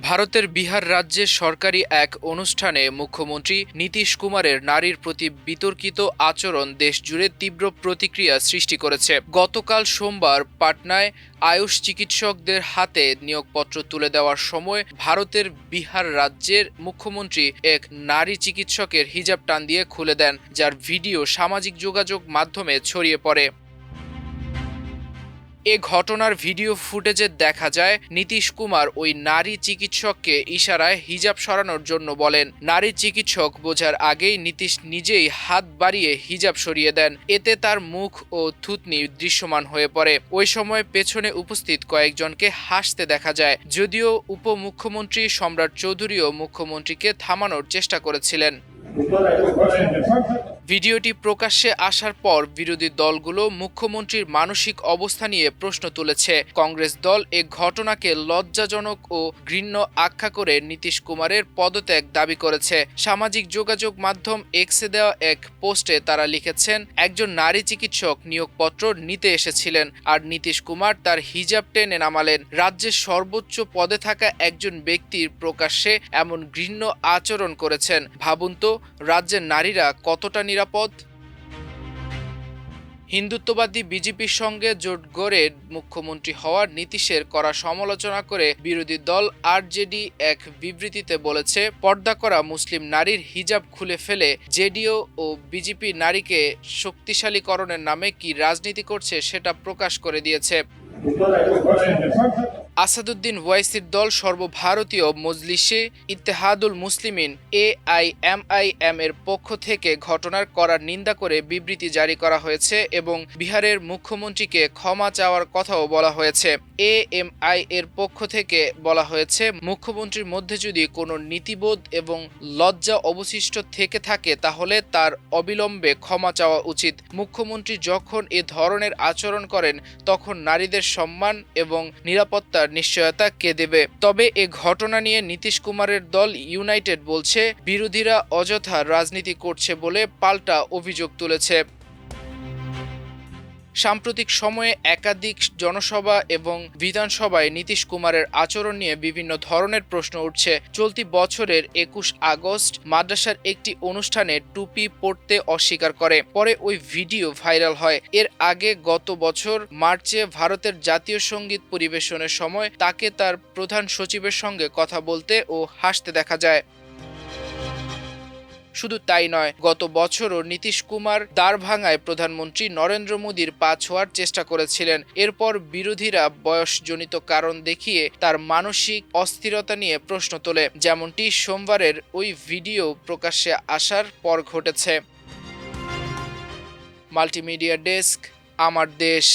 ভারতের বিহার রাজ্যের সরকারি এক অনুষ্ঠানে মুখ্যমন্ত্রী নীতিশ কুমারের নারীর প্রতি বিতর্কিত আচরণ দেশজুড়ে তীব্র প্রতিক্রিয়া সৃষ্টি করেছে। গতকাল সোমবার পাটনায় আয়ুষ চিকিৎসকদের হাতে নিয়োগপত্র তুলে দেওয়ার সময় ভারতের বিহার রাজ্যের মুখ্যমন্ত্রী এক নারী চিকিৎসকের হিজাব টান দিয়ে খুলে দেন, যার ভিডিও সামাজিক যোগাযোগ মাধ্যমে ছড়িয়ে পড়ে। এ ঘটনার ভিডিও ফুটেজে দেখা যায় নীতিশ কুমার ওই নারী চিকিৎসককে ইশারায় হিজাব সরানোর জন্য বলেন। নারী চিকিৎসক বোঝার আগেই নীতিশ নিজেই হাত বাড়িয়ে হিজাব সরিয়ে দেন। এতে তার মুখ ও থুতনি দৃশ্যমান হয়ে পড়ে। ওই সময় পেছনে উপস্থিত কয়েকজনকে হাসতে দেখা যায়। যদিও উপমুখ্যমন্ত্রী সম্রাট চৌধুরীও মুখ্যমন্ত্রীকে থামানোর চেষ্টা করেছিলেন। ভিডিওটি প্রকাশ্যে আসার পর বিরোধী দলগুলো মুখ্যমন্ত্রীর মানসিক অবস্থা নিয়ে প্রশ্ন তুলেছে। কংগ্রেস দল এ ঘটনাকে লজ্জাজনক ও ঘৃণ্য আখ্যা করে নীতিশ কুমারের পদত্যাগ দাবি করেছে। সামাজিক যোগাযোগ মাধ্যম এক্সে দেওয়া এক পোস্টে তারা লিখেছেন, একজন নারী চিকিৎসক নিয়োগপত্র নিতে এসেছিলেন আর নীতিশ কুমার তার হিজাব টেনে নামালেন। রাজ্যের সর্বোচ্চ পদে থাকা একজন ব্যক্তির প্রকাশ্যে এমন ঘৃণ্য আচরণ করেছেন। ভাবুন তো, রাজ্যের নারীরা কতটা নিরাপদ? হিন্দুত্ববাদী বিজেপির সঙ্গে জোট গড়ে মুখ্যমন্ত্রী হওয়ার নীতিশের কড়া সমালোচনা করে বিরোধী দল আরজেডি এক বিবৃতিতে বলেছে, পর্দা করা মুসলিম নারীর হিজাব খুলে ফেলে জেডিইউ ও বিজেপি নারীকে শক্তিশালীকরণের নামে কি রাজনীতি করছে সেটা প্রকাশ করে দিয়েছে। আসাদুদ্দিন ওয়াইসির দল সর্বভারতীয় মজলিসে ইত্তেহাদুল মুসলিমিন AIMIM এর পক্ষ থেকে ঘটনার কড়া নিন্দা করে বিবৃতি জারি করা হয়েছে এবং বিহারের মুখ্যমন্ত্রীকে ক্ষমা চাওয়ার কথাও বলা হয়েছে। AMI এর পক্ষ থেকে বলা হয়েছে, মুখ্যমন্ত্রীর মধ্যে যদি কোনো নীতিবোধ এবং লজ্জা অবশিষ্ট থেকে থাকে তাহলে তার অবিলম্বে ক্ষমা চাওয়া উচিত। মুখ্যমন্ত্রী যখন এ ধরনের আচরণ করেন তখন নারীদের সম্মান এবং নিরাপত্তার নিশ্চয়তা কে দেবে? তবে এ ঘটনা নিয়ে নীতিশ কুমারের দল ইউনাইটেড বলছে, বিরোধীরা অযথা রাজনীতি করছে বলে পাল্টা অভিযোগ তুলেছে। সাম্প্রতিক সময়ে একাধিক জনসভা এবং বিধানসভায় নীতিশ কুমারের আচরণ নিয়ে বিভিন্ন ধরনের প্রশ্ন উঠছে। চলতি বছরের 21 আগস্ট মাদ্রাসার একটি অনুষ্ঠানে টুপি পরতে অস্বীকার করে, পরে ওই ভিডিও ভাইরাল হয়। এর আগে গত বছর মার্চে ভারতের জাতীয় সঙ্গীত পরিবেশনের সময় তাকে তার প্রধান সচিবের সঙ্গে কথা বলতে ও হাসতে দেখা যায়। শুধু তাই নয়, গত বছরও নীতিশ কুমার দ্বারভাঙায় প্রধানমন্ত্রী নরেন্দ্র মোদীর পা ছোঁয়ার চেষ্টা করেছিলেন। এরপর বিরোধীরা বয়সজনিত কারণ দেখিয়ে তার মানসিক অস্থিরতা নিয়ে প্রশ্ন তোলে, যেমনটি সোমবারের ওই ভিডিও প্রকাশ্যে আসার পর ঘটেছে। মাল্টিমিডিয়া ডেস্ক, আমার দেশ।